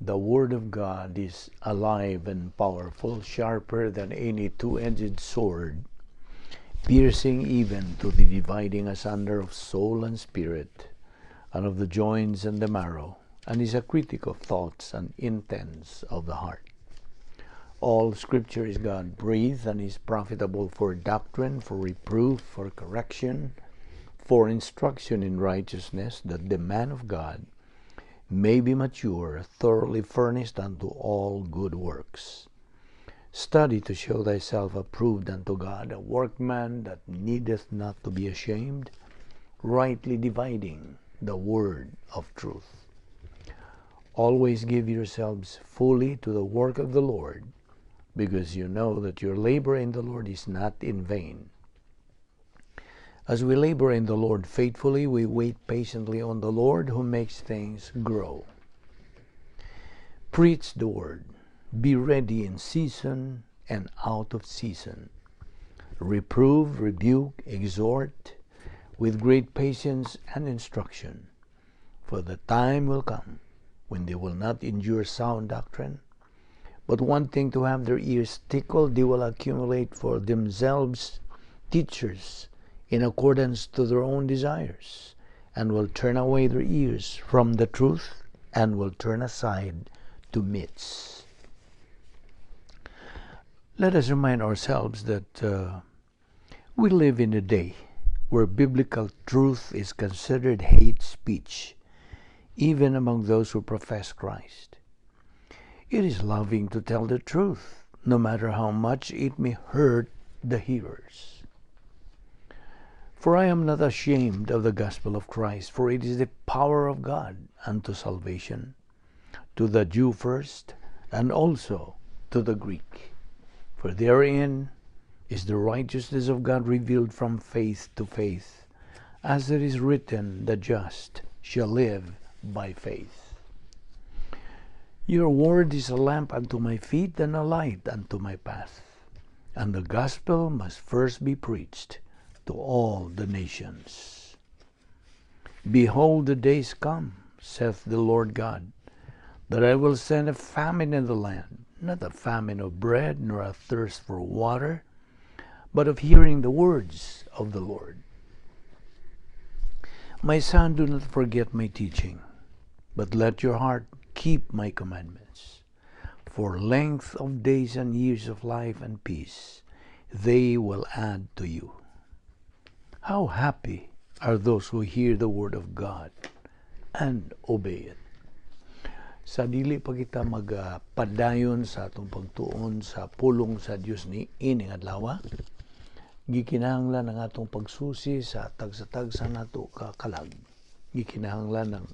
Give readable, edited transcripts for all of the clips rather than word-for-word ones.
The Word of God is alive and powerful, sharper than any two-edged sword, piercing even to the dividing asunder of soul and spirit, and of the joints and the marrow, and is a critic of thoughts and intents of the heart. All Scripture is God-breathed and is profitable for doctrine, for reproof, for correction, for instruction in righteousness, that the man of God may be mature, thoroughly furnished unto all good works. Study to show thyself approved unto God, a workman that needeth not to be ashamed, rightly dividing the word of truth. Always give yourselves fully to the work of the Lord, because you know that your labor in the Lord is not in vain. As we labor in the Lord faithfully, we wait patiently on the Lord, who makes things grow. Preach the word. Be ready in season and out of season. Reprove, rebuke, exhort with great patience and instruction. For the time will come when they will not endure sound doctrine, but wanting to have their ears tickled, they will accumulate for themselves teachers in accordance to their own desires, and will turn away their ears from the truth, and will turn aside to myths. Let us remind ourselves that we live in a day where biblical truth is considered hate speech, even among those who profess Christ. It is loving to tell the truth, no matter how much it may hurt the hearers. For I am not ashamed of the gospel of Christ, for it is the power of God unto salvation, to the Jew first, and also to the Greek. For therein is the righteousness of God revealed from faith to faith, as it is written, the just shall live by faith. Your word is a lamp unto my feet and a light unto my path. And the gospel must first be preached to all the nations. Behold, the days come, saith the Lord God, that I will send a famine in the land, not a famine of bread, nor a thirst for water, but of hearing the words of the Lord. My son, do not forget my teaching, but let your heart keep my commandments. For length of days and years of life and peace, they will add to you. How happy are those who hear the word of God and obey it. Sa dili pa kita magpadayon sa atong pagtuon sa pulong sa Dios ni ining adlaw, gikinahanglan ang atong pagsusi sa tagsa-tagsa nato ka kalag. Gikinahanglan ng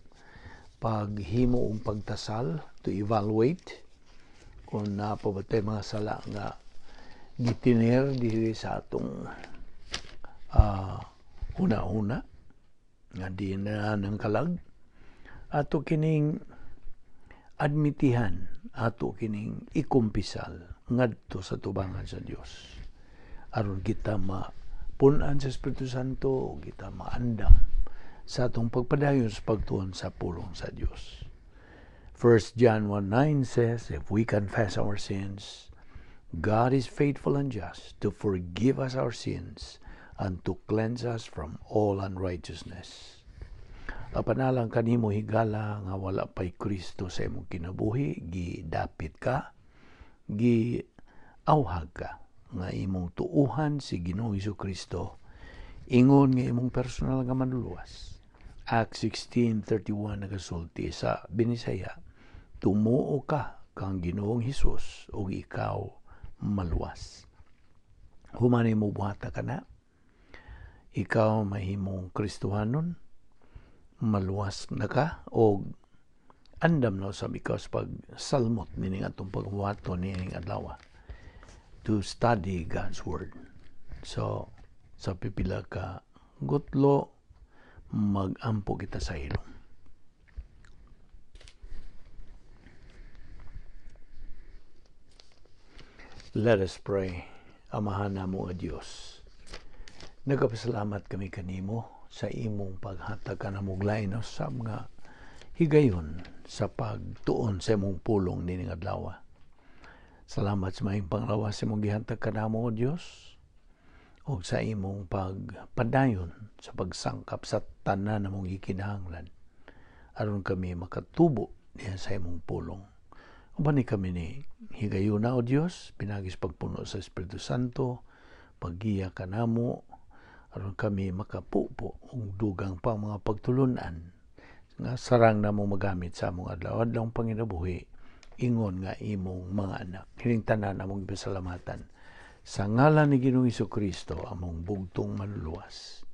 paghimo og pagtasal to evaluate kung napabatay mga sala nga gitiner diri sa atong una-una nga di na ng kalag, ato kining admitihan, ato kining ikumpisal ngadto sa tubangan sa Dios, aron kita mapunan sa Espiritu Santo, kita maandam sa atong pagpadayon sa pagtuon sa pulong sa Dios. 1 John 1:9 says, if we confess our sins, God is faithful and just to forgive us our sins and to cleanse us from all unrighteousness. Apanalang kanimo higala nga wala pay Kristo sa imong kinabuhi, gidapit ka, giawhag ka nga imong tuuhan si Ginoong Hesukristo, ingon nga imong personal nga manluluwas. Acts 16:31 nagasulti sa binisaya, tumuo ka kang Ginoong Hesus ug ikaw maluwas. Humanay mo buhata ka na, ikaw mahimong Kristohanon, maluwas na ka, o andam na sa ikaw sa pagsalmot nining atong pagbuhato nining adlaw to study God's Word. So, sa pipila ka gutlo, mag-ampo kita sa ilong. Let us pray. Amahan namo nga Dios, nagapasalamat kami kanimo sa imong paghatag kanamong lain sa mga higayon sa pagtuon sa imong pulong nining adlaw. Salamat sa maayong panglawas sa imong gihantag kanamo, O Dios, o sa imong pagpadayon sa pagsangkap sa tanan namong gikinahanglan aron kami makatubo diha sa imong pulong. Uban ni kami ni higayuna, O Dios, pinagis pagpuno sa Espiritu Santo, paggiya kanamo aron kami makapupo og dugang pa mga pagtulunan nga sarang namo magamit sa among adlaw-adlawng panginabuhi ingon nga imong mga anak. Hining tanan among pasalamatan sa ngalan ni Ginoong Hesukristo among bugtong manluwas.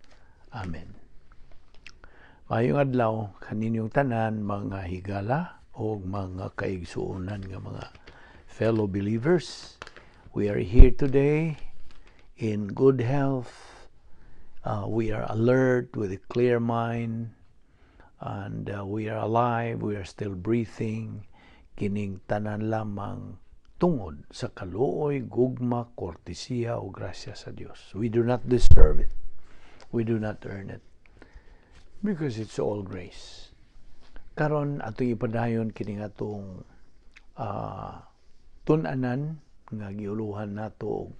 Amen. Mayong adlaw kaninyong tanan mga higala o mga kaigsuonan nga mga fellow believers. We are here today in good health. We are alert with a clear mind, and we are alive. We are still breathing. Kining tanan lamang tungod sa kaluoy, gugma, kortesiya o grasya sa Dios. We do not deserve it. We do not earn it. Because it's all grace. Karon atong ipadayon kining atong tun-anan nga giuluhan nato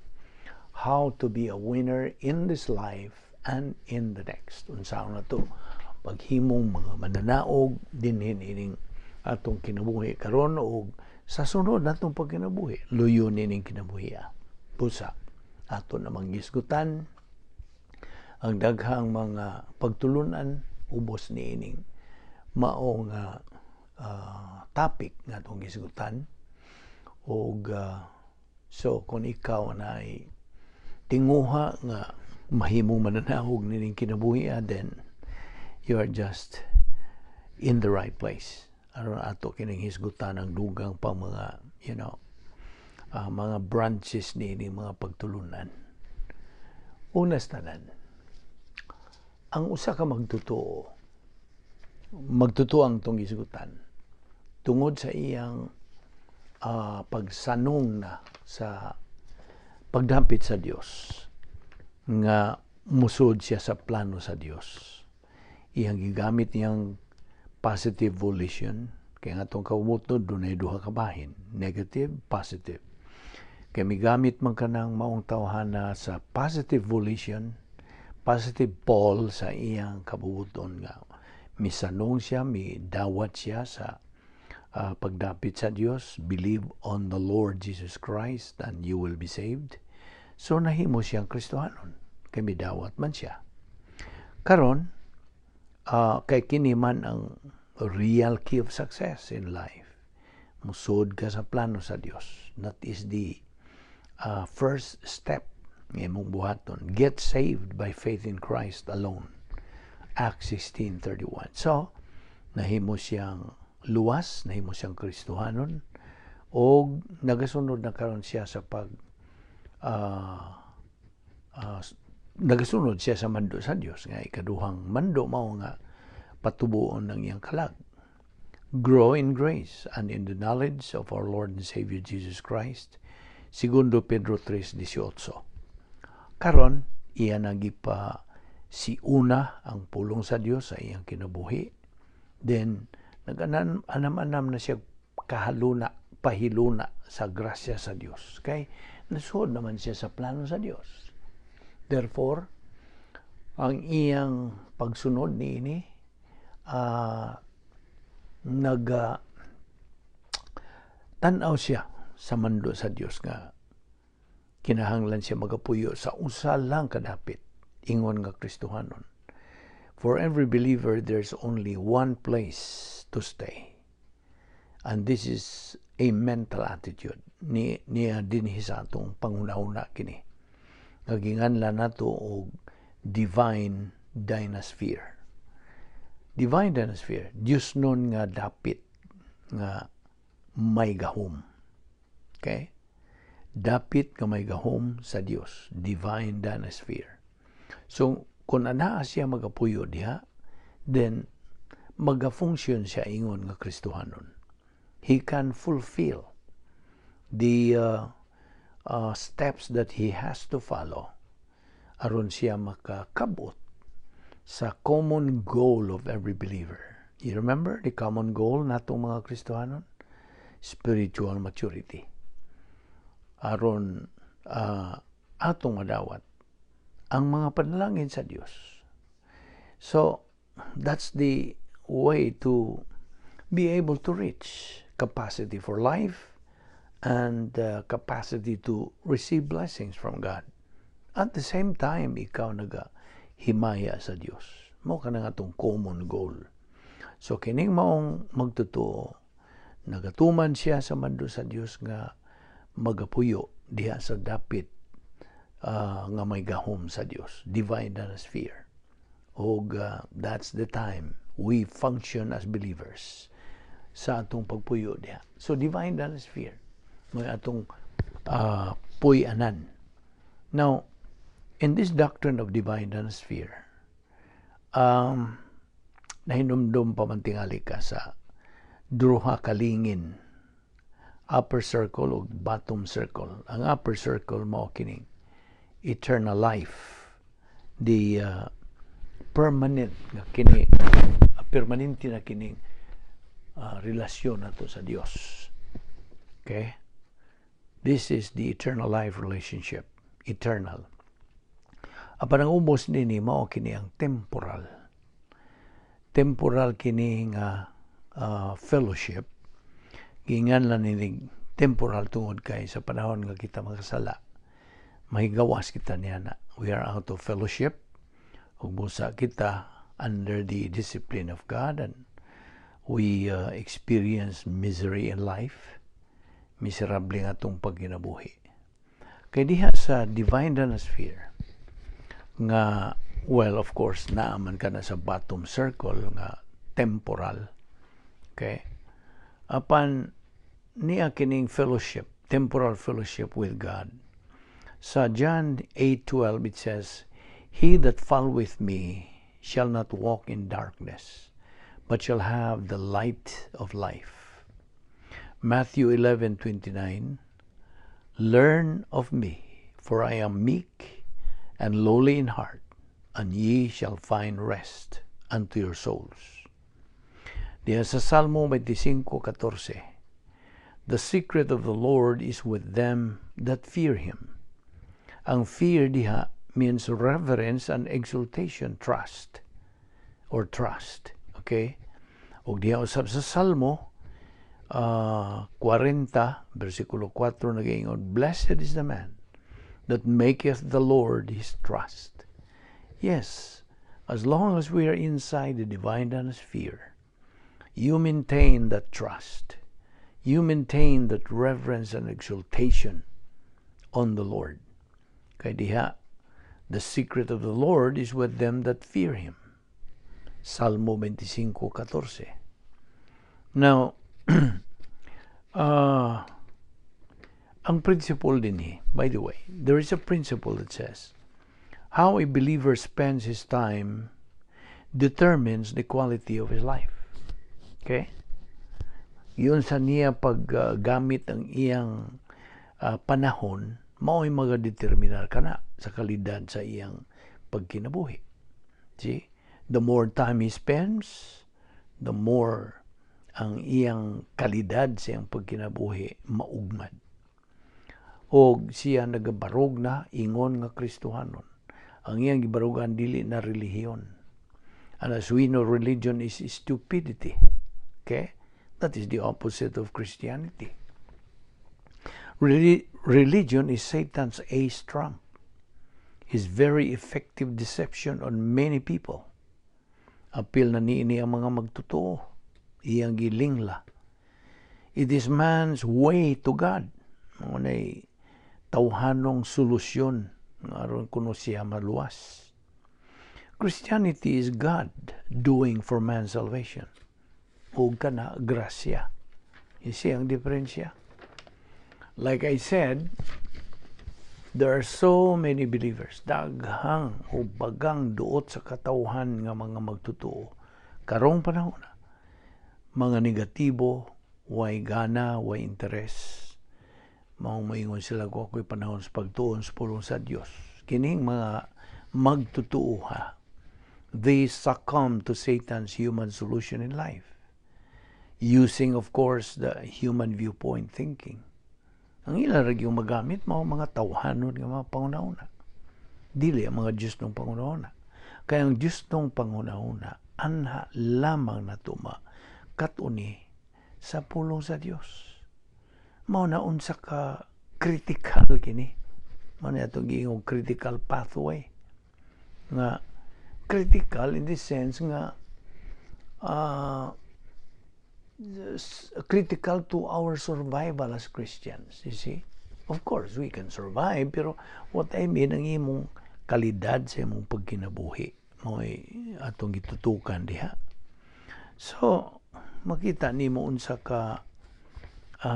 how to be a winner in this life and in the next. Unsaon na to? Paghimong mga mananaog dinhin ining atong kinabuhi karon o sa sunod natong pagkinabuhi. Luyo nining kinabuhi. Pusa. Ato namang gisgutan ang daghang mga pagtulunan ubos niining maong topic nga atong gisgutan. Og so kung ikaw na ay tinguha nga mahimong mananahog nining kinabuhi, then you are just in the right place. Aron ato kining hisgutan ang dugang pa mga mga branches nining mga pagtulunan. Unas tanan, ang usa ka magtotoo ang tong hisgutan tungod sa iyang pagsanong na sa pagdampit sa Dios nga musod siya sa plano sa Dios. Iyang gigamit niyang positive volition, kaya nga itong kaumuto, doon ay duha kabahin, negative, positive. Kaya migamit man ka ng maong tawhana sa positive volition, positive Paul sa iyang kabubuton nga. Misanong siya, midawat siya sa pagdapit sa Dios, believe on the Lord Jesus Christ and you will be saved. So nahimo siyang Kristohanon, kaya midawat man siya. Karon, kay kini man ang real key of success in life. Musod ka sa plano sa Dios. That is the first step ng imong buhaton. Get saved by faith in Christ alone. Acts 16:31. So, nahimo siyang luwas, nahimo siyang Kristohanon, o nagasunod na karon siya sa nagasunod siya sa mando sa Dios. Nga ikaduhang mando mao nga patubuon ng iyang kalag. Grow in grace and in the knowledge of our Lord and Savior Jesus Christ. Segundo Pedro 3:18. Karon, iya nagipa si una ang pulong sa Dios sa iyang kinabuhi. Then, nag-anam-anam na siya pahiluna sa grasya sa Dios. Kay, nasuod naman siya sa plano sa Dios. Therefore, ang iyang pagsunod niini tanaw siya sa mando sa Dios nga kinahanglan siya magapuyo sa usa lang kadapit ingon nga Kristohanon. For every believer there's only one place to stay, and this is a mental attitude niya dinhi sa atong panguna-una kini nga ginganlan nato og divine dynasphere. Divine dynasphere, Diyos nun nga dapit nga may gahom. Okay? Dapit nga may gahom sa Dios. Divine dynasphere. So, kung anaa siya magapuyo diha, then magafunction siya ingon nga Kristohanon. He can fulfill the steps that he has to follow aron siya makakabot sa common goal of every believer. You remember the common goal natong mga Kristohanon? Spiritual maturity. Aron atong madawat ang mga panalangin sa Dios. So, that's the way to be able to reach capacity for life and capacity to receive blessings from God. At the same time, ikaw himaya sa Dios. Mo ka na nga itong common goal. So, kining maong magtutuo, nagatuman siya sa mando sa Dios nga magapuyo diha sa dapit nga may gahom sa Dios, divine atmosphere. That's the time we function as believers sa atong pagpuyo diha. So, divine atmosphere, may atong puy-anan. Now, in this doctrine of divine atmosphere, nahinumdum pamantingali ka sa duha kalingin, upper circle o bottom circle. Ang upper circle mao kining eternal life, the permanente na kining relasyon nato sa Dios. Okay? This is the eternal life relationship, eternal. Apan ang ubos nini mao kini ang temporal. Temporal kini nga fellowship. Gingan lang ni temporal tungod kay sa panahon nga kita makasala. Mahigawas kita niya na. We are out of fellowship. Ug busa kita under the discipline of God, and we experience misery in life. Miserable nga itong pagkinabuhi. Kaya diha sa divine atmosphere, nga, well, of course, naaman ka na sa bottom circle, nga temporal. Okay? Apan, niya kining fellowship, temporal fellowship with God. Sa John 8:12, it says, "He that followeth me shall not walk in darkness, but shall have the light of life." Matthew 11:29, "Learn of me, for I am meek and lowly in heart, and ye shall find rest unto your souls." Diya sa Salmo 25:14, "The secret of the Lord is with them that fear Him." Ang fear diha means reverence and exultation, trust. Okay? O diha usab sa Salmo 40, versikulo 4, nag-iingon, "Blessed is the man that maketh the Lord his trust." Yes, as long as we are inside the divine atmosphere, you maintain that trust. You maintain that reverence and exultation on the Lord. Kaya diha, the secret of the Lord is with them that fear Him. Salmo 25:14. Now, ang principle din by the way, there is a principle that says, how a believer spends his time determines the quality of his life. Okay? Yun sa niya paggamit ang iyang panahon, mao'y magadeterminar ka na sa kalidad sa iyang pagkinabuhi. See? The more time he spends, the more ang iyang kalidad sa iyang pagkinabuhi maugmad. O siya nagabarog na ingon nga Kristohanon. Ang iyang gibarugan dili na relihiyon. And as we know, religion is stupidity. Okay? That is the opposite of Christianity. Religion is Satan's ace trump. His very effective deception on many people. Apil na niini ang mga magtotoo. Iyang gilingla. It is man's way to God. Ngunay tawhanong solusyon aron kuno siya maluwas. Christianity is God doing for man's salvation. O kana grasya. Isi ang diferensya. Like I said, there are so many believers, daghang o bagang duot sa katawhan nga mga magtutuo. Karong panahon na, mga negatibo, way gana, way interes. Maingon sila ko ako'y panahon sa pagtuon sa pulong sa Diyos. Kining mga magtutuo ha, they succumb to Satan's human solution in life, using, of course, the human viewpoint thinking. Ang ilarag yung magamit mga tawhanon nga mga pangunahuna. Dili ang mga Diyos ng pangunahuna. Kaya ang Diyos ng pangunahuna, anha lamang na tuma, katuni sa pulong sa Diyos. Mao na unsa ka critical kini. Mao na itong giingog critical pathway. Nga, critical in the sense nga critical to our survival as Christians, you see. Of course, we can survive, pero what I mean, ang imong kalidad sa imong pagkinabuhi, mo'y atong gitutukan diha. So, makita nimo unsa ka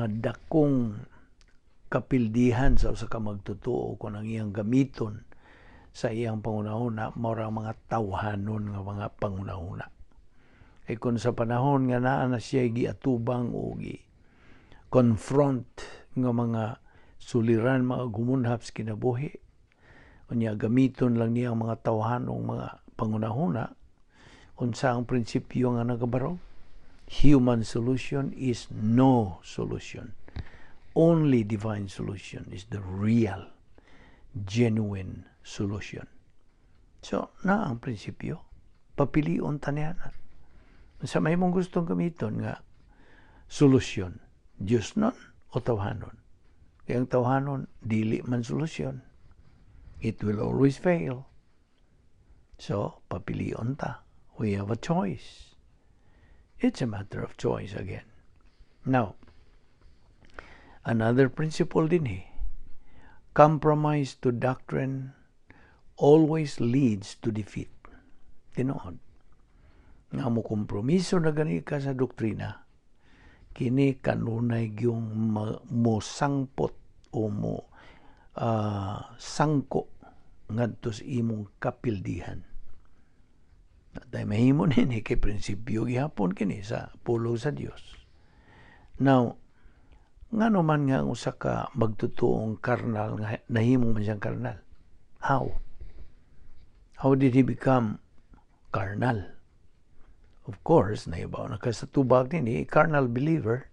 dakong kapildihan sa usa ka magtotoo kung ang iyang gamiton sa iyang pangunahuna mao mga tawhanon nga mga pangunahuna. Ay kung sa panahon nga naa na siya giatubang o confront nga mga suliran, mga gumunhap sa kinabuhi, unya gamiton lang niya ang mga tawhanong mga pangunahuna, unsa ang prinsipyo nga nagabaro? Human solution is no solution. Only divine solution is the real, genuine solution. So, na ang prinsipyo, papilion taniana. Sa may mong gustong gamiton nga solusyon, Diyos nun o tawhanon. Kaya ang tawhanon, dili man solusyon. It will always fail. So, papilion ta. We have a choice. It's a matter of choice again. Now, another principle din compromise to doctrine always leads to defeat. Tinuod. Nga mo kompromiso na gani ka sa doktrina, kini kanunay yung mo sangpot o mo sangko ngadto sa imong kapildihan. Natay mahimo nini kay prinsipyo gihapon kini sa pulong sa Dios. Now, ngano man nga usa ka magtutuong karnal nga nahimo man siyang karnal? How? How did he become carnal? Of course, naibaw na ka sa tubag nini, carnal believer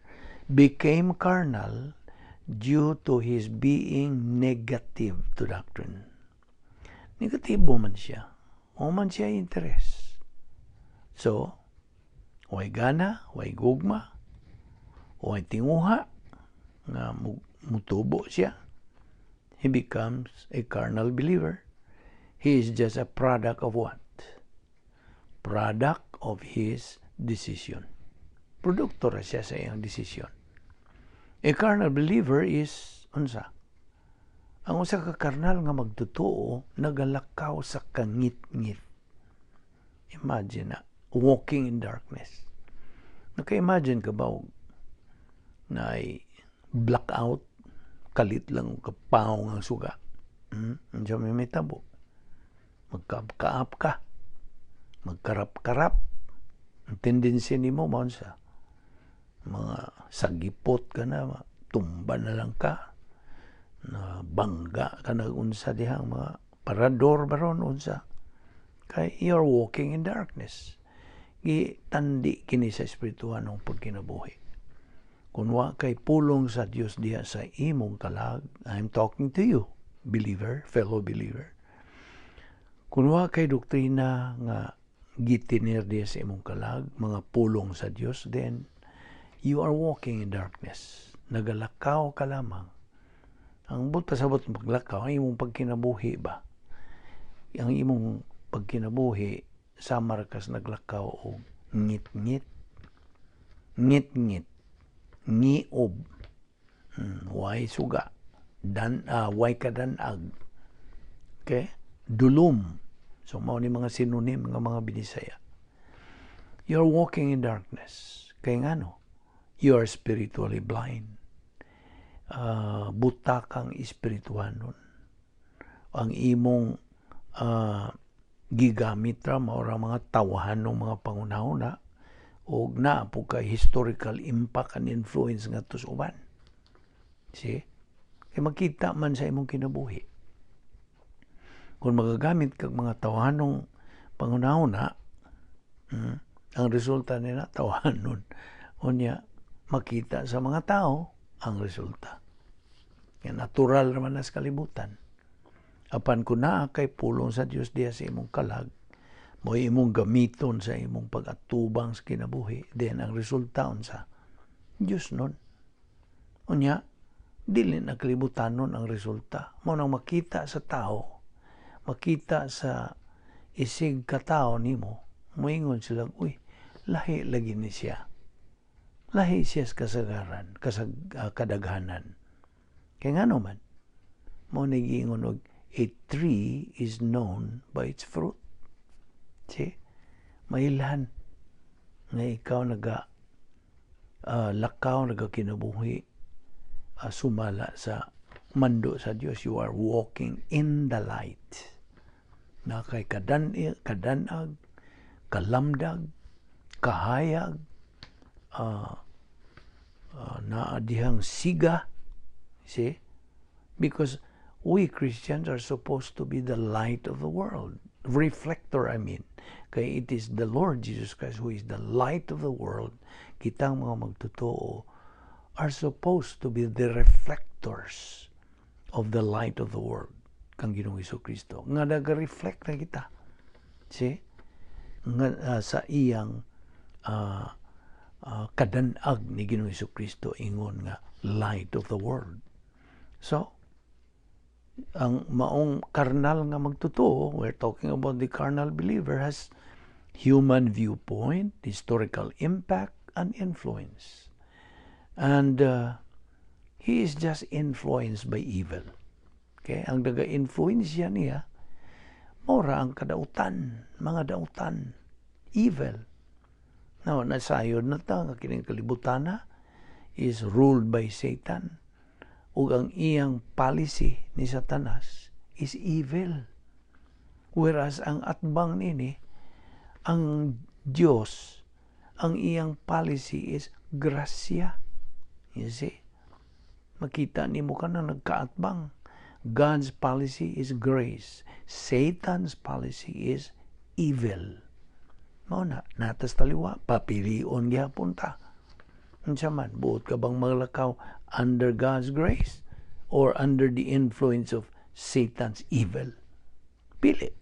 became carnal due to his being negative to doctrine. Negatibo man siya. O man siya interest. So, way gana, way gugma, way tinguha, nga mutubo siya. He becomes a carnal believer. He is just a product of what? Product of his decision. Produkto ra siya sa iyang decision. A carnal believer is, unsa? Ang usa ka karnal nga magtotoo, nagalakaw sa kangit-ngit. Imagine na, walking in darkness. Naka-imagine ka ba na ay blackout, kalit lang kapaw ng suga. Andiyan may tabo. Magkaap ka. Magkarap-karap. Ang tendency ni mo, sa mga sagipot ka na, tumba na lang ka, na bangga ka na unsa dihang mga parador baron unsa. Kay you're walking in darkness. Gitandi kini sa espirituhan ng pagkinabuhi. Kung wa kay pulong sa Dios diha sa imong kalag, I'm talking to you, believer, fellow believer. Kung wa kay doktrina nga gitinir diya sa imong kalag, mga pulong sa Dios, then you are walking in darkness. Nagalakaw ka lamang. Ang pasabot maglakaw, ang imong pagkinabuhi ba? Ang imong pagkinabuhi, samar kas naglakaw o ngit-ngit, ngit-ngit, ngiob, way suga, way kadanag, okay? Dulum. So, mao ni mga synonym ng mga binisaya. You're walking in darkness. Kaya nga no, you are spiritually blind. Buta kang espirituhanon. Ang imong gigamit ra maura mga tawahan ng mga pangunahuna o na po kay historical impact and influence nga to sa uban. See? Kaya makita man sa imong kinabuhi. Kung magagamit kag mga tawahanong Pangunahuna, ang resulta nila tawanon. Unya, makita sa mga tao ang resulta. Yan, natural naman na sa kalibutan. Apan ko na kay pulong sa Dios diya sa imong kalag, mo imong gamiton sa imong pag-atubang sa kinabuhi, then ang resulta unsa Dios nun. Unya, dili na kalibutanon ang resulta. Mo nang makita sa tao, makita sa isig katao nimo, moingon sila, uy, lahi lagi ni siya. Lahi siya sa kasagaran, kadaghanan. Kaya nga naman, mo nagiingon og, a tree is known by its fruit. See? Mailhan nga ikaw lakaw kinabuhi, sumala sa mando sa Dios. You are walking in the light. Na kay kadanag, kalamdag, kahayag, naadihang siga. See? Because we Christians are supposed to be the light of the world. Reflector, I mean. Kaya it is the Lord Jesus Christ who is the light of the world. Kitang mga magtotoo are supposed to be the reflectors of the light of the world. Kang Ginoong Jesucristo. Nga naga-reflect na kita. See? Nga sa iyang kadanag ni Ginoong Jesucristo ingon nga light of the world. So, ang maong karnal nga magtotoo, we're talking about the carnal believer, has human viewpoint, historical impact, and influence. And he is just influenced by evil. Okay? Ang daga-influensya niya, mora ang kadautan, mga dautan, evil. Now, nasayod na ta, nga kining kalibutan na, is ruled by Satan. Ug ang iyang policy ni Satanas is evil. Whereas ang atbang nini, ang Diyos, ang iyang policy is grasya. You see? Makita nimo ka na nagkaatbang. God's policy is grace. Satan's policy is evil. Mao na, natas taliwa, papilion gyapon ta. Unsa man, buot ka bang maglakaw under God's grace or under the influence of Satan's evil? Pili.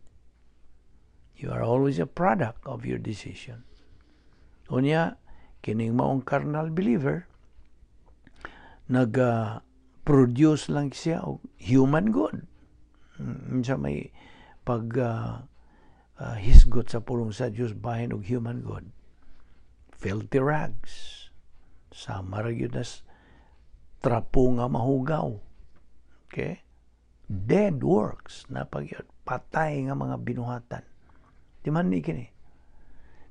You are always a product of your decision. Unya, kining maong carnal believer, nag-produce lang siya og human good. Unsa may hisgot sa pulong sa Dios bahin og human good. Filthy rags. Sama ra gyud nas trapo nga mahugaw. Okay? Dead works na pagyud, patay nga mga binuhatan. Di man ni kini.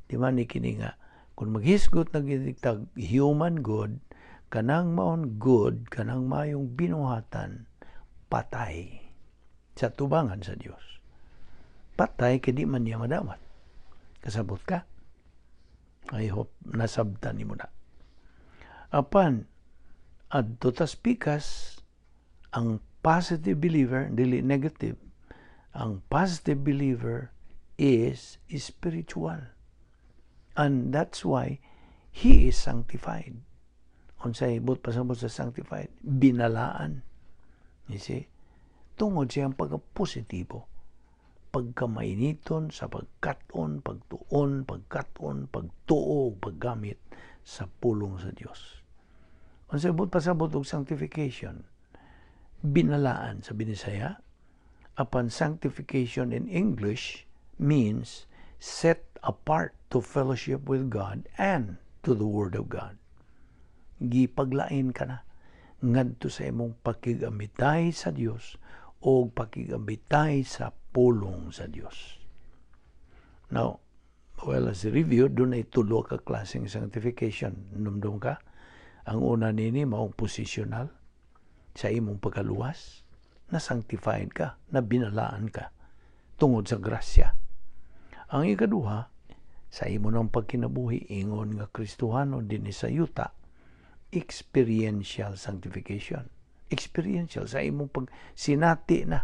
Di man ni kini nga kung maghisgot na gidigtag human good, kanang maon good, kanang mayong binuhatan, patay sa tubangan sa Dios. Patay kay di man niya madawat. Kasabot ka? I hope nasabtan nimo na. Apan, adto tas pikas, ang positive believer, dili negative, ang positive believer is spiritual. And that's why he is sanctified. Unsay pasabot sa sanctified, binalaan. You see? Tungod siyang pagka-positibo. Pagkamainiton sa pagkaton, pagtuon, pagtuo, paggamit sa pulong sa Dios. Unsay pasabot og sanctification, binalaan sa Binisaya. Upon sanctification in English means set apart to fellowship with God and to the Word of God. Gipaglain ka na ngadto sa imong pakigamitay sa Dios o pakigamitay sa pulong sa Dios. Now, well, as a review, doon ay tulo ka klaseng sanctification. Numdum ka? Ang una nini, maong positional sa imong pagkaluwas, na sanctified ka, na binalaan ka, tungod sa grasya. Ang ikaduha, sa imo ng pagkinabuhi, ingon nga Kristohano din sa yuta, experiential sanctification. Experiential, sa imong pagsinati na.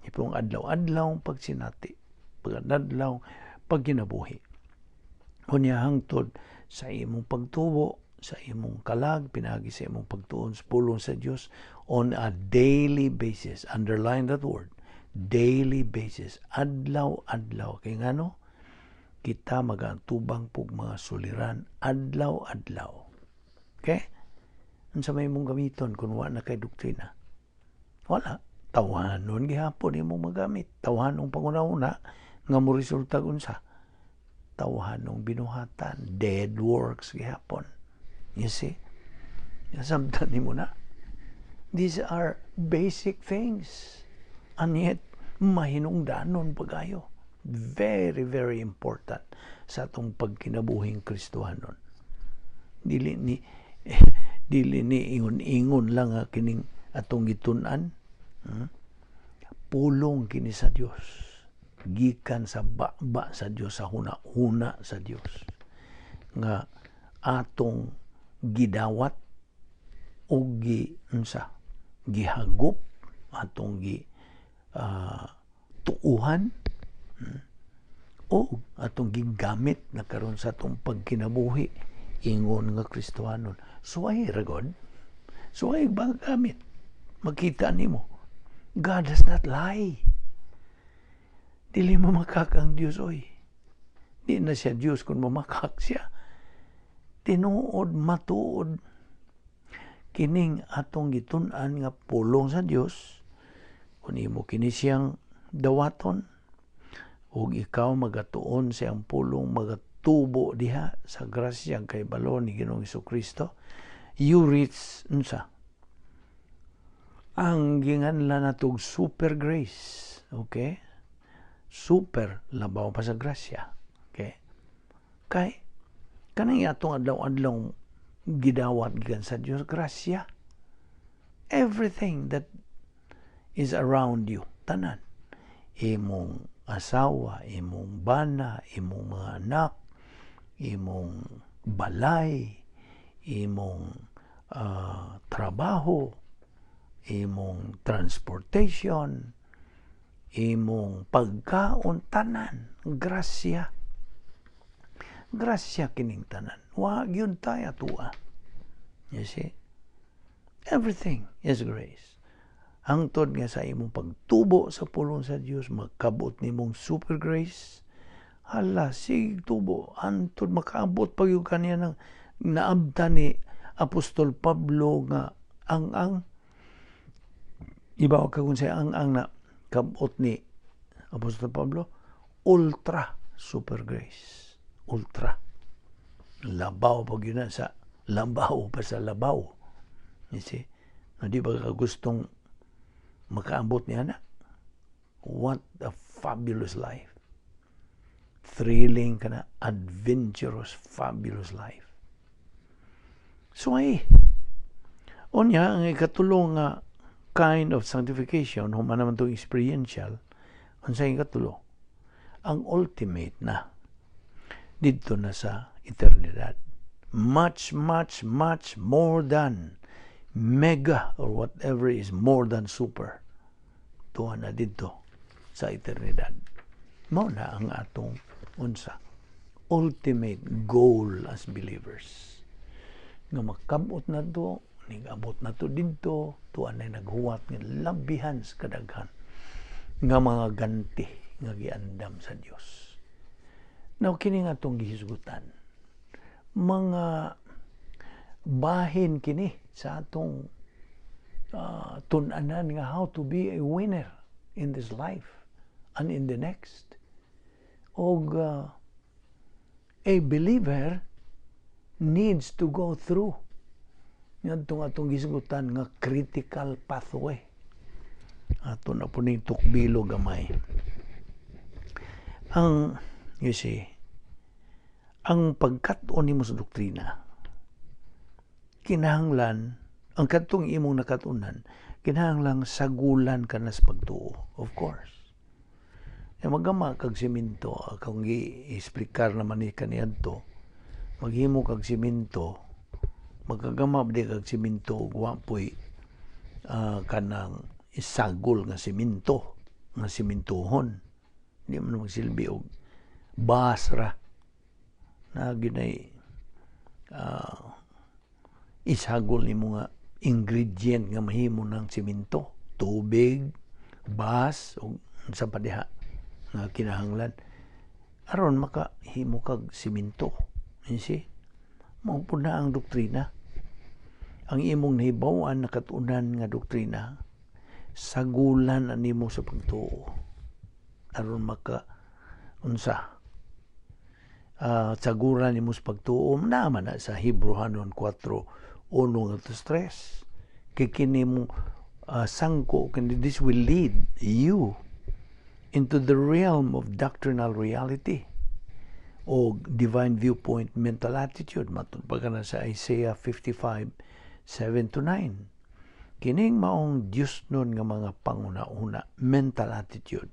Ipong adlaw-adlaw pagsinati. pagkadadlaw, pagkinabuhi. Unya hangtod sa imong pagtubo, sa imong kalag, pinagi sa imong pagtuon sa pulong sa Dios on a daily basis. Underline that word. Daily basis. Adlaw-adlaw. Kaya ngano? Kita magantubang pug mga suliran adlaw-adlaw. Okay? Unsa may mong gamiton kung wala na kay doktrina? Wala. Tawhanon gihapon imong magamit. Tawhanong panguna-una nga mo resulta unsa? Tawhanong binuhatan. Dead works gihapon. You see? Nasabtan nimo na. These are basic things. And yet, mahinungdanon pagayo. Very, very important sa atong pagkinabuhing Kristohanon. Dili ni ingon-ingon lang kining atong gitun-an. Pulong kini sa Dios. Gikan sa baba sa Dios, sa huna-huna sa Dios. Nga atong gidawat o gihagop, atong tuuhan, o atong gigamit na karon sa atong pagkinabuhi ingon nga Kristohanon. Suway ragod. Suway gamit. Makita nimo. God does not lie. Dili mamakak ang Dios oy. Di na siya Dios kung mamakak siya. Tinuod matuod kining atong gitun-an nga pulong sa Dios. Kung imo kini siyang dawaton, ug ikaw magatuon sa iyang pulong, magatubo diha sa grasya kay balon ni Ginoong Hesukristo, you reach unsa? Ang ginganlan natog super grace. Okay? Super labaw pa sa grasya. Okay? Kay kanang atong adlaw-adlaw gidawat gikan sa Dios grasya. Everything that is around you, tanan. Imong asawa, imong bana, imong mga anak, imong balay, imong trabaho, imong transportation, imong pagkaon, tanan, grasya. Grasya kining tanan. Wa gyud tayo tuwa. You see? Everything is grace. Hangtod nga sa imong pagtubo sa pulong sa Dios, magkabot nimong super grace. Hala, sig tubo. Hangtod makaabot pag yung kaniya ng naabta ni Apostol Pablo nga ang ibaw ka kung siya ang na kabot ni Apostol Pablo, ultra super grace. Ultra. Labaw pag yun sa labaw pa sa labaw. You see? Di ba ka gustong makaabot niya na? What a fabulous life. Thrilling ka na, adventurous, fabulous life. So onya, ang ikatulong nga kind of sanctification, human naman itong experiential, ang sa ikatulo, ang ultimate na, dito na sa eternidad. Much, much, much more than mega or whatever is more than super. Tuwa na dito sa eternidad. Mao na ang atong unsa ultimate goal as believers. Nga makabot na to, nag-abot na to dito, tuwa na naghuwat ng labihan sa kadaghan nga mga ganti nga giandam sa Dios. Now, kini nga itong gihisgutan. Mga bahin kini sa atong tunanan nga how to be a winner in this life and in the next. O a believer needs to go through nga atong gisgutan nga critical pathway. Ato na po ning tukbilo gamay. You see, ang pagkat-on nimo sa doktrina, kinahanglan, ang katong imong nakatunan, kinahanglan sagulan ka na sa pagtuo. Of course. Magama kag siminto, kung i-explicar naman ni kaniadto, maghimo kag siminto, magkagama di kag siminto, guwapoy kanang isagol nga siminto, nga simintohon. Di man magsilbi og basra na ginay isagol ni mga ingredient nga mahimo ng simento, tubig, bas, o sa padiha nga kinahanglan aron makahimo kag simento. See? Mao pud na ang doktrina. Ang imong nahibaw-an nakatunan nga doktrina, sagulan animo sa pagtuo aron saguran nimo sa pagtuo naman na sa Hebrehanon 4:1-3 kay kini mo sangko kini this will lead you into the realm of doctrinal reality o divine viewpoint mental attitude. Matod pa na sa Isaiah 55:7-9. Kining maong Diyos nun nga mga panguna-una, mental attitude.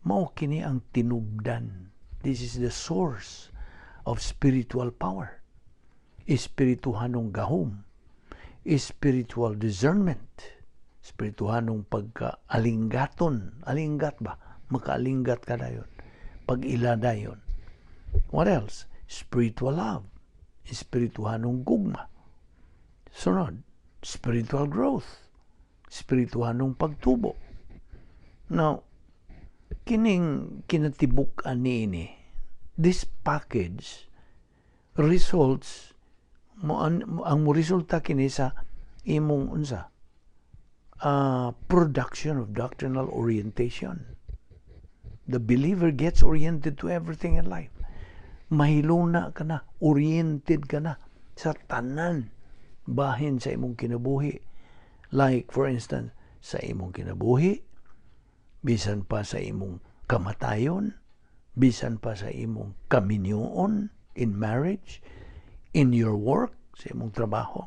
Mao kini ang tinubdan. This is the source of spiritual power. Espirituhanong gahom. Spiritual discernment. Espirituhanong pagka-alinggaton. Alinggat ba? Makaalinggat ka dayon. Pag-ila dayon. What else? Spiritual love. Espirituhanong gugma. Sunod, spiritual growth. Espirituhanong pagtubo. Now, kining kinatibuk-an niini, this package results ang resulta kini sa imong unsa production of doctrinal orientation. The believer gets oriented to everything in life. Mahiluna ka na, oriented ka na sa tanan bahin sa imong kinabuhi. Like for instance, sa imong kinabuhi, bisan pa sa imong kamatayon, bisan pa sa imong kaminyoon in marriage, in your work, sa imong trabaho,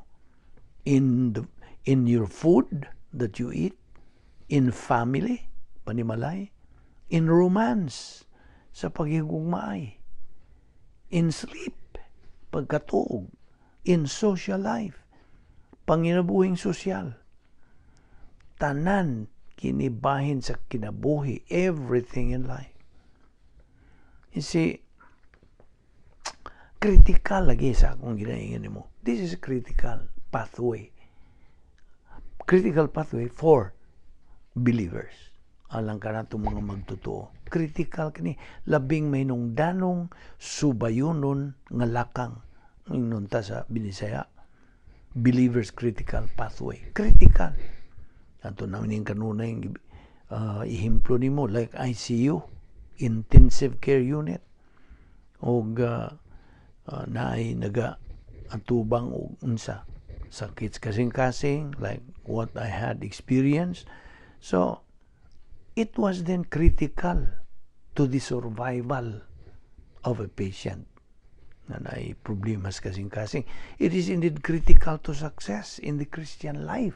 in your food that you eat, in family, panimalay, in romance, sa pagigugmaay, in sleep, pagkatuog, in social life, panginabuhing sosyal, tanan kinibahin sa kinabuhi, everything in life. You see, critical lagi sa akong ginaingin mo. This is a critical pathway. Critical pathway for believers. Alang ka na itong mga magtotoo. Critical kini. Labing may nung danong subayunon nga lakang. Yung ta sa Binisaya. Believers critical pathway. Critical. Ato namin yung kanunay ihimplo ni mo like ICU, intensive care unit, o naay atubang o unsa sakit kasing-kasing like what I had experienced. So it was then critical to the survival of a patient na naay problemas kasing-kasing. It is indeed critical to success in the Christian life.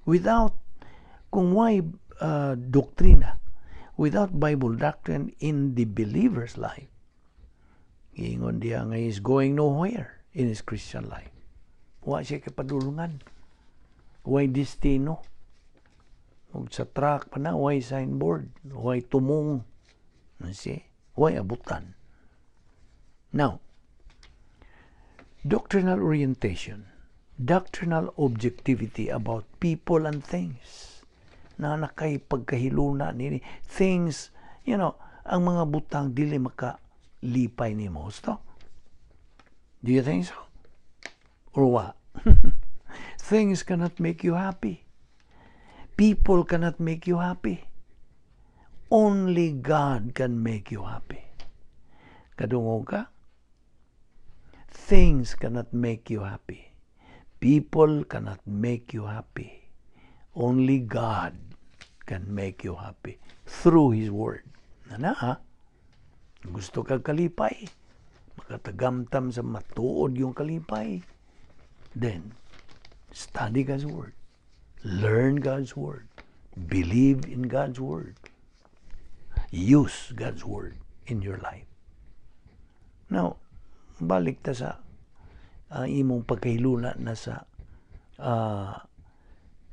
Without, kung why doktrina, without Bible doctrine in the believer's life, ingon diya nga is going nowhere in his Christian life. Wa siya kapadulungan. Why destino? Ug sa track pa na, why signboard? Why tumong? Why abutan? Now, doctrinal orientation, doctrinal objectivity about people and things na nakay pagkahiluna nini things, ang mga butang dili makalipay ni mo. So, do you think so? Or what? Things cannot make you happy. People cannot make you happy. Only God can make you happy. Kadungog ka? Things cannot make you happy. People cannot make you happy. Only God can make you happy through His Word. Gusto ka kalipay, makatagamtam sa matuod yung kalipay, then study God's Word. Learn God's Word. Believe in God's Word. Use God's Word in your life. Now, balik ta sa imong pagkahilula na sa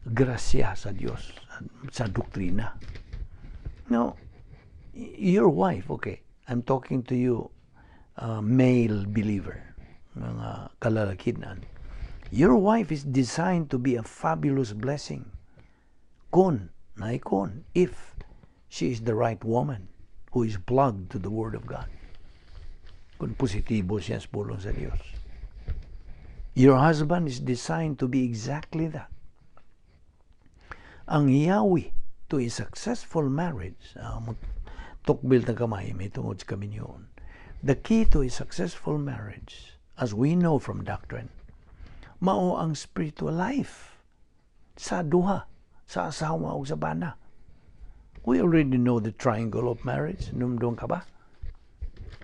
grasya sa Dios sa doktrina. Now, Your wife, okay, I'm talking to you, male believer, mga kalalakinan. Your wife is designed to be a fabulous blessing. If she is the right woman who is plugged to the Word of God. Kung positibo siya sa pulong sa Diyos. Your husband is designed to be exactly that. Ang yawi to a successful marriage, tukbil na kamay, may tungod sa kami yun. The key to a successful marriage, as we know from doctrine, mao ang spiritual life sa duha, sa asawa o sa bana. We already know the triangle of marriage. Numdong ka ba?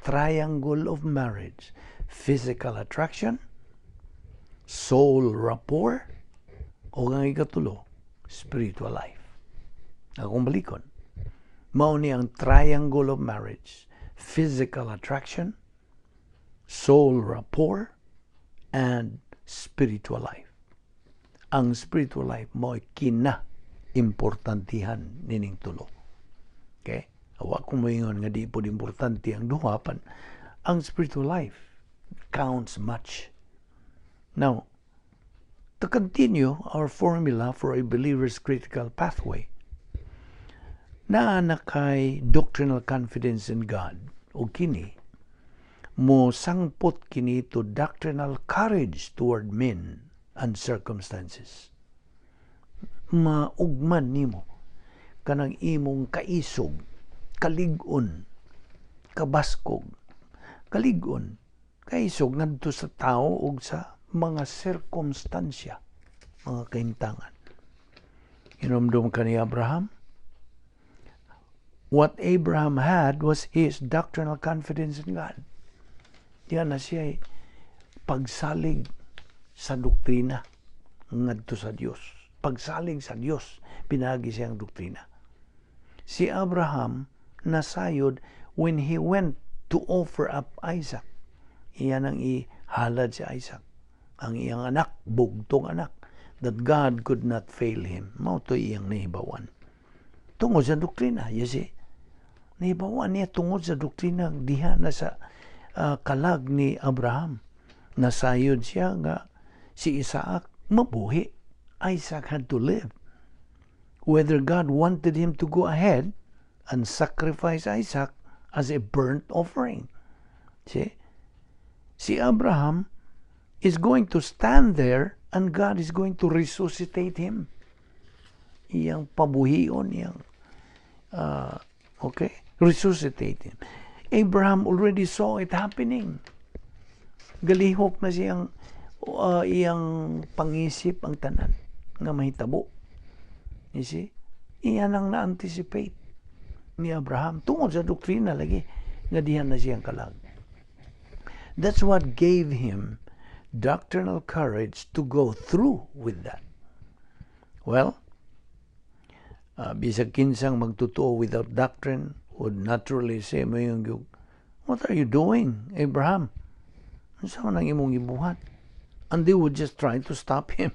Triangle of marriage. Physical attraction, soul rapport, o ang ikatulo, spiritual life. Akong balikon. Mao ni ang triangle of marriage. Physical attraction, soul rapport, and spiritual life. Ang spiritual life mo importantihan nining tulo. Okay? Awa kong maingon nga di po importante ang duhapan. Ang spiritual life counts much. Now, to continue our formula for a believer's critical pathway, naa kay doctrinal confidence in God o kini mo sangpot kini to doctrinal courage toward men and circumstances. Maugman nimo kanang imong kaisog, kalig-on, kabaskog, kalig-on, kaisog ngadto sa tao ug sa mga sirkumstansya, mga kahimtangan. Inomdom ka ni Abraham? What Abraham had was his doctrinal confidence in God. Yan na siya pagsalig sa doktrina ngadto sa Dios. Pagsalig sa Dios, pinagi siyang doktrina. Si Abraham nasayod when he went to offer up Isaac. Iyan ang ihalad si Isaac. Ang iyang anak, bugtong anak, that God could not fail him. Mao to iyang nahibawan. Tungod sa doktrina, you see? Nahibawan niya tungod sa doktrina diha na sa kalag ni Abraham. Nasayod siya nga si Isaac mabuhi. Isaac had to live. Whether God wanted him to go ahead and sacrifice Isaac as a burnt offering. See? Si Abraham is going to stand there and God is going to resuscitate him. Iyang pabuhion, iyang resuscitate him. Abraham already saw it happening. Galihok na siyang iyang pangisip ang tanan nga mahitabo. You see? Iyan ang na-anticipate ni Abraham tungod sa doktrina lagi nga dihan na siyang kalag. That's what gave him doctrinal courage to go through with that. Well, bisag kinsang magtotoo without doctrine would naturally say mo yung, what are you doing, Abraham? Saan nang imong ibuhat? And they would just try to stop him.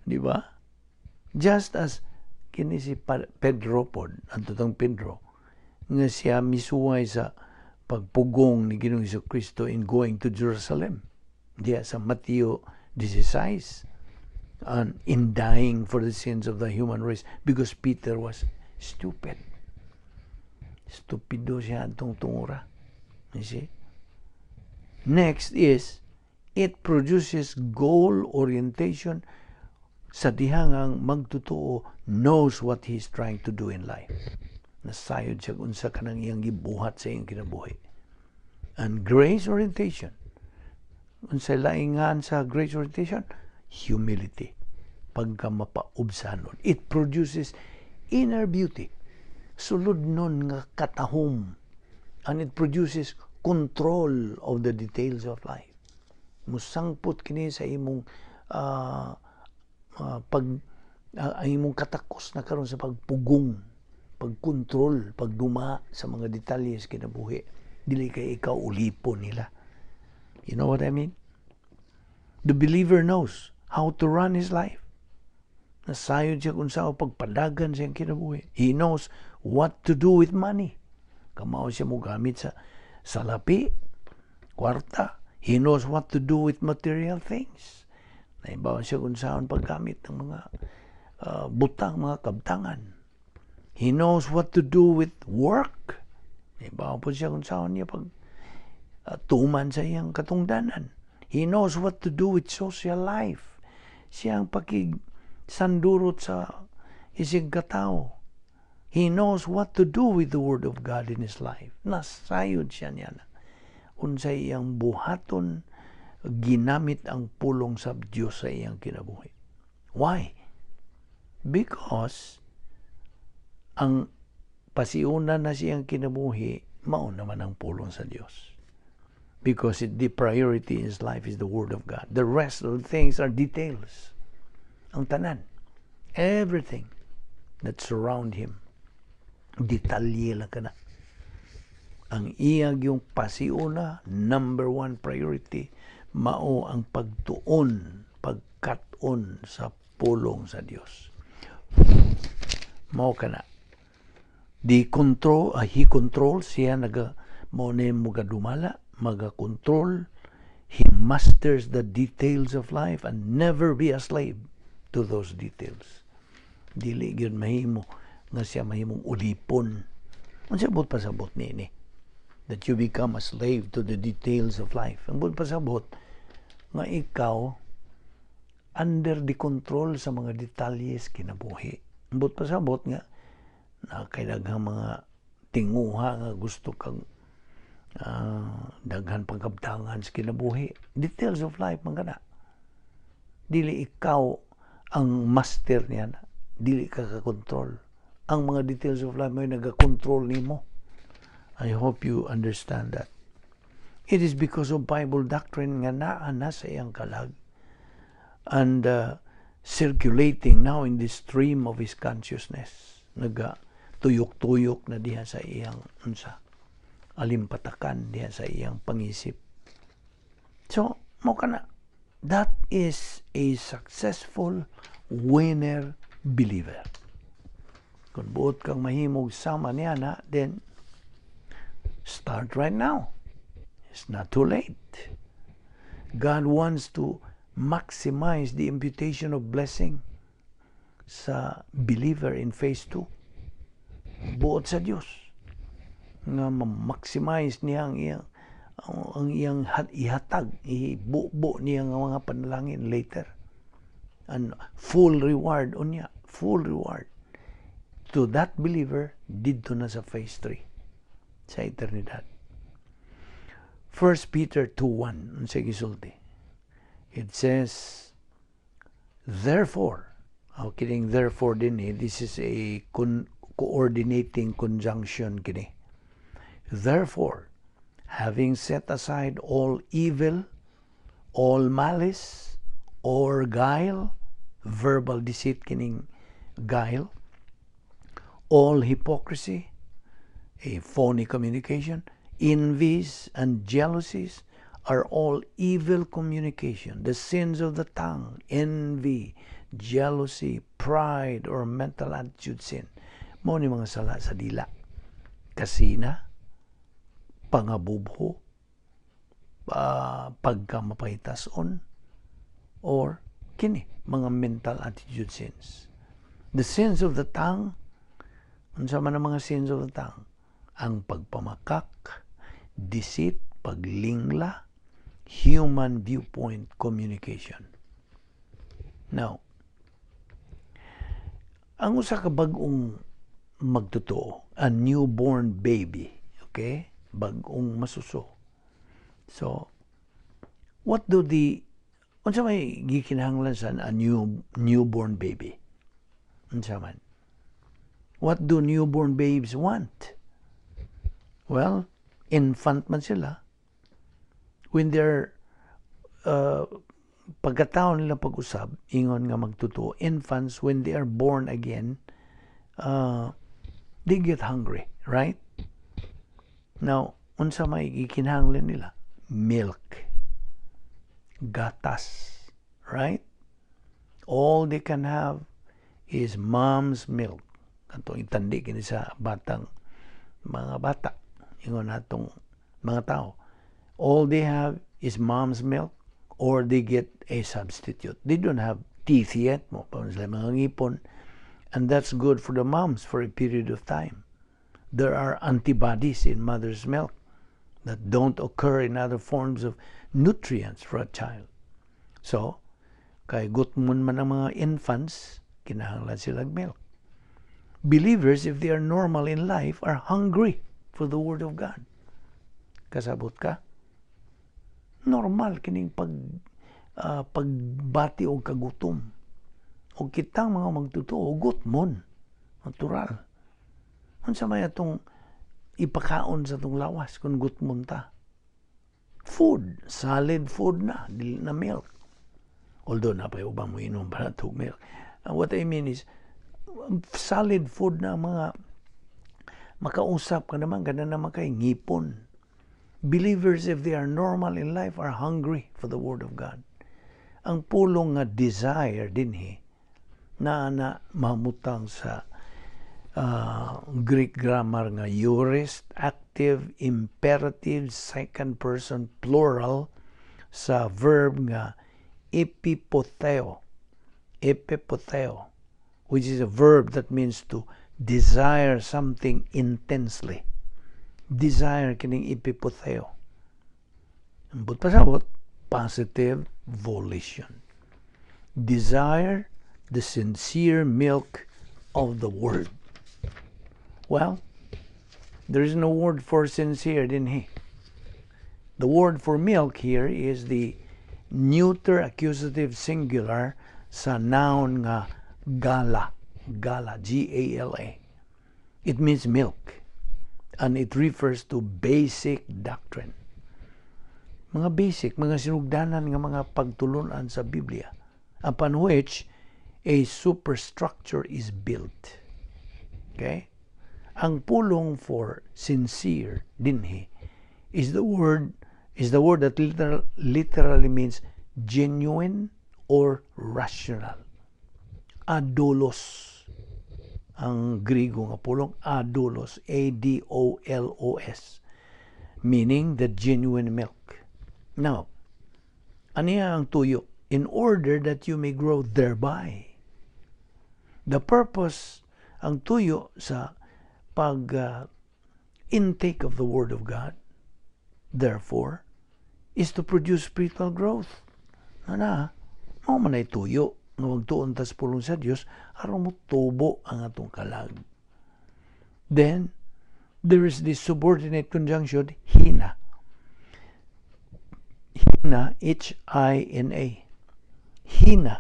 Di ba? Just as kini si Pedro pod, ang tutong Pedro, nga siya misuway sa pagpugong ni Ginoong Jesucristo in going to Jerusalem. Diya sa Mateo 16, and in dying for the sins of the human race because Peter was stupid. Stupido siya atong tungura. You see? Next is, it produces goal orientation sa dihangang magtotoo knows what he's trying to do in life. Nasayod siya unsa kanang iyang gibuhat sa iyang kinabuhi. And grace orientation. Unsa laingan sa grace orientation? Humility. Pagka mapaubsanon. It produces inner beauty. Sulod nun nga katahom. And it produces control of the details of life. Musangput kini sa imong imong katakos na karon sa pagpugong, pagkontrol, pagduma sa mga detalye sa kinabuhi. Dili kay ikaw ulipon nila. You know what I mean? The believer knows how to run his life. Nasayod siya kung saan pagpadagan siyang kinabuhi. He knows what to do with money. Kamao siya mo gamit sa salapi, kwarta. He knows what to do with material things. Naibawa siya kung saan paggamit ng mga butang, mga kabtangan. He knows what to do with work. Naibawa po siya kung saan niya pag tuman sa iyang katungdanan. He knows what to do with social life. Siyang sandurot sa isig katao. He knows what to do with the Word of God in his life. Nasayod siya niya na. Unsay iyang buhaton, ginamit ang pulong sa Diyos sa iyang kinabuhi. Why? Because ang pasiuna na siyang kinabuhi, mao naman ang pulong sa Diyos. Because the priority in his life is the Word of God. The rest of the things are details. Ang tanan. Everything that surround him. Detalye lang ka na. Ang iyag yung pasiuna, number one priority, mao ang pagtuon, pagkaton sa pulong sa Diyos. Mao ka na. He controls siya mao na yung magadumala, magakontrol. He masters the details of life and never be a slave to those details. Dili gyud mahimo nga siya mahimong ulipon. Unsa bot pasabot niini? That you become a slave to the details of life. Ang bot pasabot nga ikaw under the control sa mga detalyes kinabuhi. Ang bot pasabot nga nakaidaghang mga tinguha nga gusto kang daghan pagkabtangan sa kinabuhi. Details of life man kana. Dili ikaw ang master niya na. Dili ka kakontrol. Ang mga details of life may nagakontrol nimo. I hope you understand that. It is because of Bible doctrine nga naa na sa iyang kalag and circulating now in the stream of his consciousness. Tuyok-tuyok na diha sa iyang alimpatakan diha sa iyang pangisip. So, mo kana, that is a successful winner believer. Kung buot kang mahimog sama niya na, then start right now. It's not too late. God wants to maximize the imputation of blessing sa believer in phase 2. Buot sa Diyos. Nga ma-maximize niya ang iyang ihatag, ibubo niya ang mga panalangin later. And full reward on niya. Full reward. To that believer, didto na sa phase 3. Sa eternidad. 1 Peter 2:1 sa gisulti. It says, therefore, therefore din this is a coordinating conjunction kini. Therefore, having set aside all evil, all malice, or guile, verbal deceit kining guile, all hypocrisy, a phony communication, envies and jealousies are all evil communication. The sins of the tongue, envy, jealousy, pride, or mental attitude sin. Mao ni mga sala sa dila. Kasina, pangabubho, pagkamapaytason, or kini, mga mental attitude sins. The sins of the tongue, unsa man ang mga sins of the tongue? Ang pagpamakak, deceit, paglingla, human viewpoint communication. Now, ang usa ka bag-ong magtotoo, a newborn baby, okay? Bag-ong masuso. So, unsa may gikinahanglan sa a newborn baby? Unsa man? What do newborn babes want? Well, infant man sila. When they're pagkataon nila pag-usab, ingon nga magtuto, infants, when they are born again, they get hungry, right? Now, unsa may gikinahanglan nila? Milk. Gatas, right? All they can have is mom's milk. Kanto itandi kini sa mga bata. Ingon natong mga tao. All they have is mom's milk or they get a substitute. They don't have teeth yet. Mo pa sila mga ngipon. And that's good for the moms for a period of time. There are antibodies in mother's milk that don't occur in other forms of nutrients for a child. So, kay gutmon man ang mga infants, kinahanglan sila milk. Believers, if they are normal in life, are hungry for the Word of God. Kasabot ka? Normal kining pagbati o kagutom. O kitang mga magtutuo, gutmon. Natural. Unsa may atong ipakaon sa itong lawas kung gutmon ta? Food. Solid food na. Dili na milk. Although napay ubang mo inom para itong milk. What I mean is, solid food na mga makausap ka naman, gana naman kay ngipon. Believers, if they are normal in life, are hungry for the Word of God. Ang pulong nga desire dinhi na mamutang sa Greek grammar nga aorist, active, imperative, second person, plural, sa verb nga epipotheo. Epipotheo, which is a verb that means to desire something intensely. Desire kining epipotheo. Ambot pasabot, positive volition. Desire the sincere milk of the Word. Well, there is no word for sincere, dinhi. The word for milk here is the neuter accusative singular sa noun nga gala. Gala, G-A-L-A. It means milk. And it refers to basic doctrine. Mga basic, mga sinugdanan nga mga pagtulunan sa Biblia, upon which a superstructure is built. Okay? Ang pulong for sincere dinhi is the word that literally means genuine or rational. Adolos. Ang Griego nga pulong, adolos, A-D-O-L-O-S, meaning the genuine milk. Now, aniya ang tuyo? In order that you may grow thereby. The purpose, ang tuyo sa intake of the Word of God, therefore, is to produce spiritual growth. Mao man ay tuyo nga magtuon ta sa pulong sa Dios aron mo tubo ang atong kalag. Then there is this subordinate conjunction hina. Hina, H-I-N-A. Hina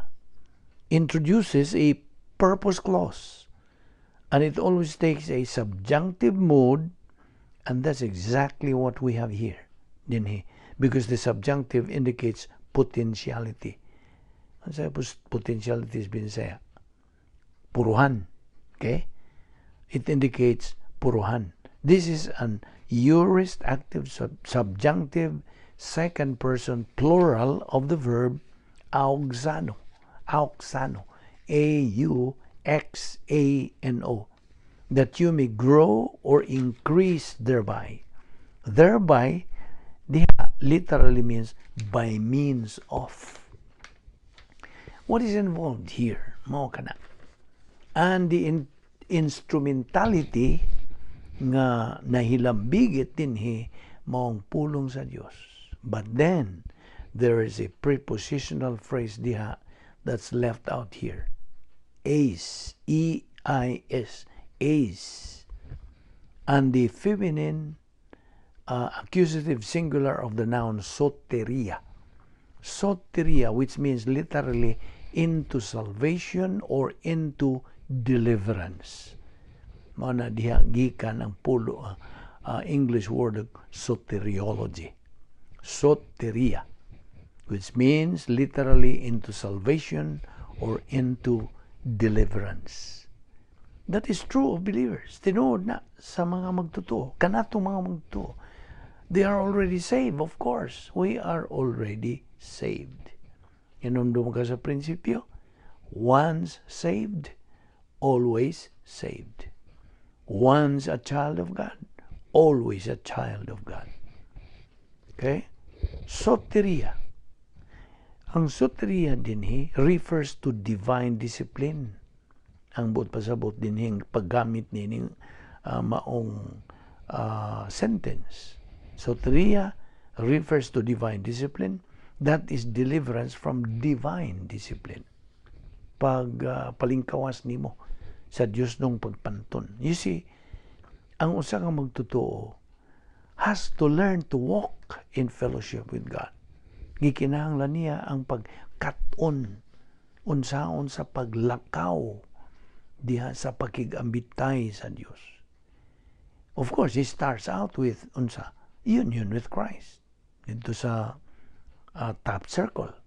introduces a purpose clause, and it always takes a subjunctive mode, and that's exactly what we have here, dinhi, because the subjunctive indicates potentiality. Ano sa potentiality is binisaya? Puruhan. Okay? It indicates puruhan. This is an aorist active subjunctive second person plural of the verb auxano. Auxano. A-U-X-A-N-O. That you may grow or increase thereby. Thereby, literally means by means of. What is involved here? Mao kana. And the instrumentality nga nahilambigit dinhi maong pulong sa Dios. But then there is a prepositional phrase diha that's left out here. Eis, E-I-S, eis. And the feminine accusative singular of the noun soteria. Soteria, which means literally into salvation or into deliverance. Mao na diha gikan ang pulo English word soteriology. Soteria, which means literally into salvation or into deliverance. That is true of believers. Tinuod na sa mga magtutuo. Kanatong mga magtutuo. They are already saved, of course. We are already saved. Inundom ka sa prinsipyo, once saved, always saved. Once a child of God, always a child of God. Okay? Soteria. Ang soteria dinhi refers to divine discipline. Ang buot pasabot dinhi paggamit nining maong sentence. Soteria refers to divine discipline. That is deliverance from divine discipline. Palingkawas nimo sa Dios nung pagpanton. You see, ang usa ka magtotoo has to learn to walk in fellowship with God. Gikinahanglan niya ang pagkaton unsaon sa paglakaw diha sa pakigambitay sa Dios. Of course, he starts out with union with Christ. Dito sa top circle.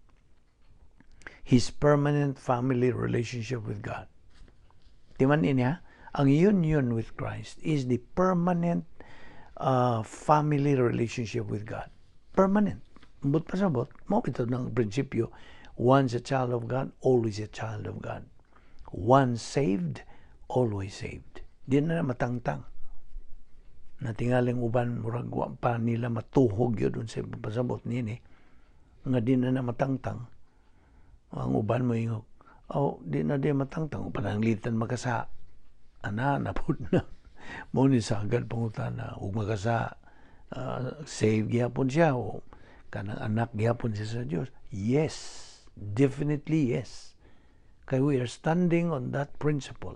His permanent family relationship with God. Timan niya, ang union with Christ is the permanent family relationship with God. Permanent. But pasabot, mo ito ng prinsipyo, once a child of God, always a child of God. Once saved, always saved. Di na matangtang. Natingaling uban, murag pa nila matuhog yun sa pasabot nini. Nga di na matangtang. Ang uban mo yung, di na matangtang. Pananglitan magkasa. Napod na. Muna sa agad pangutan na, huwag magkasa, save gyapon siya, o kanang anak gyapon siya sa Diyos. Yes. Definitely yes. Kaya we are standing on that principle,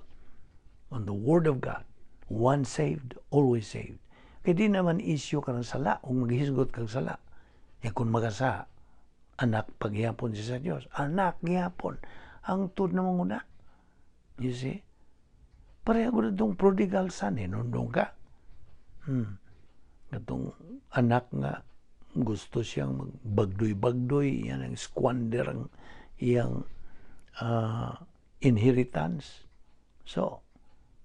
on the Word of God. Once saved, always saved. Kaya di naman issue ka ng sala, kung maghisgot kang sala. Kung magkasa, anak pagyapon siya sa Diyos. Anak gyapon. Ang tud na muna. You see? Pareha ko na itong prodigal son, nundong ka. Itong anak nga, gusto siyang magbagdoy-bagdoy, yan ang squander ang iyang inheritance. So,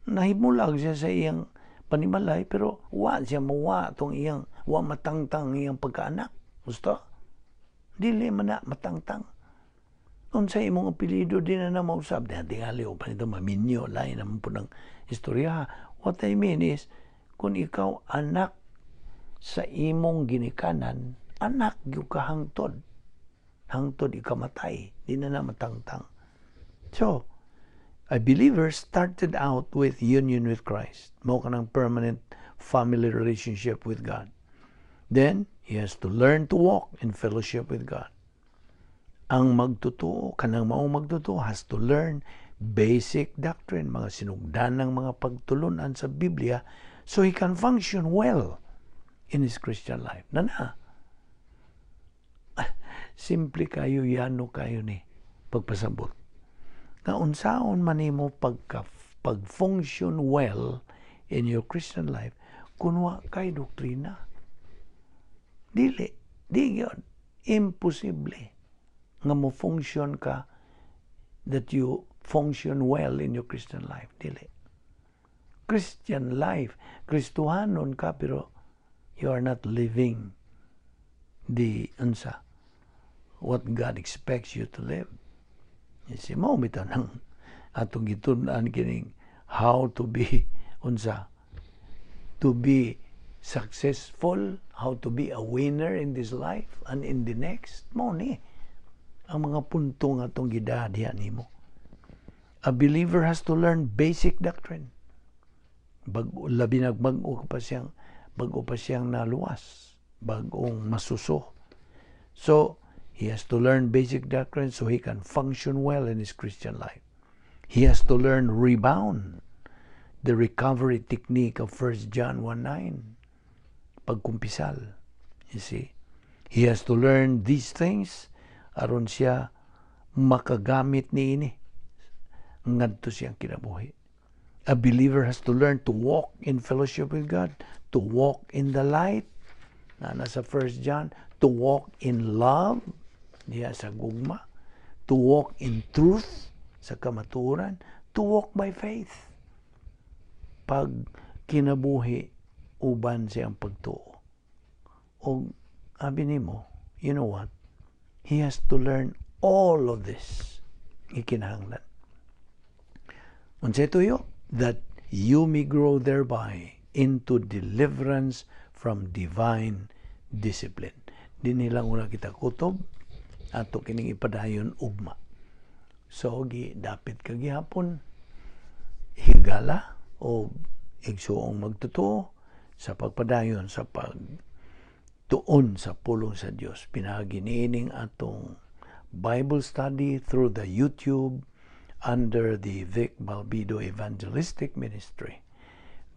nahimulag siya sa iyang panimalay, pero siya mawa itong iyang, matangtang iyang pagkaanak. Gusto? Dili man na matangtang. Kung sa imong apelido, di na mausap. Di aliw pa nito maminyo. Lain naman po ng istorya. What I mean is, kung ikaw anak sa imong ginikanan, anak yung kahangtod. Hangtod ikamatay. Di na matangtang. So, a believer started out with union with Christ. Mo ka ng permanent family relationship with God. Then, he has to learn to walk in fellowship with God. Ang magtotoo, kanang maong magtotoo, has to learn basic doctrine, mga sinugdanang mga pagtulunan sa Biblia, so he can function well in his Christian life. Simple kayo, yano kayo ni pagpasabot. Unsaon man nimo pag-function well in your Christian life, kunwa kay doktrina. Di yun. Imposible nga mo function ka, that you function well in your Christian life. Dili. Christian life, Kristuhanon ka, pero you are not living what God expects you to live. Si mo bitaw nang atong gitun-an kining how to be to be successful, how to be a winner in this life and in the next. Mo ni ang mga punto nga itong gidadihan nimo. A believer has to learn basic doctrine. Labi bago pa siyang naluwas, bagong masuso. So, he has to learn basic doctrine so he can function well in his Christian life. He has to learn rebound, the recovery technique of 1 John 1:9. Pagkumpisal. You see? He has to learn these things aron siya makagamit niini ngadto siyang kinabuhi. A believer has to learn to walk in fellowship with God, to walk in the light, na nasa 1 John, to walk in love, diya sa gugma, to walk in truth, sa kamaturan, to walk by faith. Pag kinabuhi, uban siyang pagtuo. O abi nimo, you know what? He has to learn all of this. Ikinahanglan. Unsay tuyo? That you may grow thereby into deliverance from divine discipline. Di nilang una kita kutob, ato kining ipadayon ugma. So, dapit kagihapon, higala o igsuong magtotoo sa pagpadayon, sa pagtuon sa pulong sa Dios. Pinagi niining atong Bible study through the YouTube under the Balbido Evangelistic Ministry.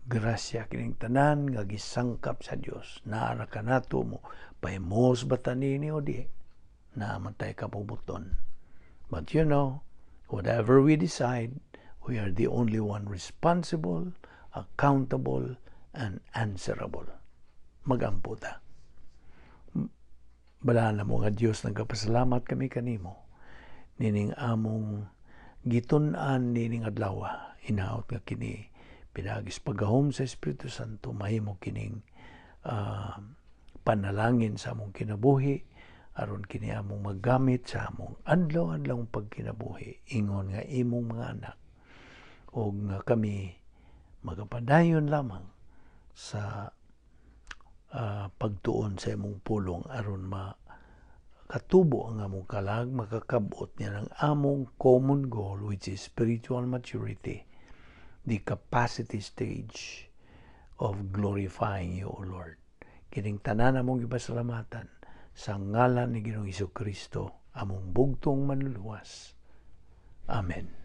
Grasya kining tanan nga gisangkap sa Dios. Naara ka nato mo pahimos batanini o di na matay ka pubuton. But you know, whatever we decide, we are the only one responsible, accountable, and answerable. Magampo ta. Bala na mo nga Diyos, nagkapasalamat kami kanimo. Nining among gitun-an nining adlaw, inaot nga kini, pinagis pagahom sa Espiritu Santo, mahimo kining panalangin sa among kinabuhi, aron kini among maggamit sa among adlaw-adlaw pagkinabuhi, ingon nga imong mga anak, o nga kami magapadayon lamang sa pagtuon sa imong pulong aron makatubo ang among kalag, makakabot niya ng among common goal, which is spiritual maturity, the capacity stage of glorifying you, O Lord. Kining tanan among ipasalamatan sa ngalan ni Ginoong Hesukristo, among bugtong manluluwas. Amen.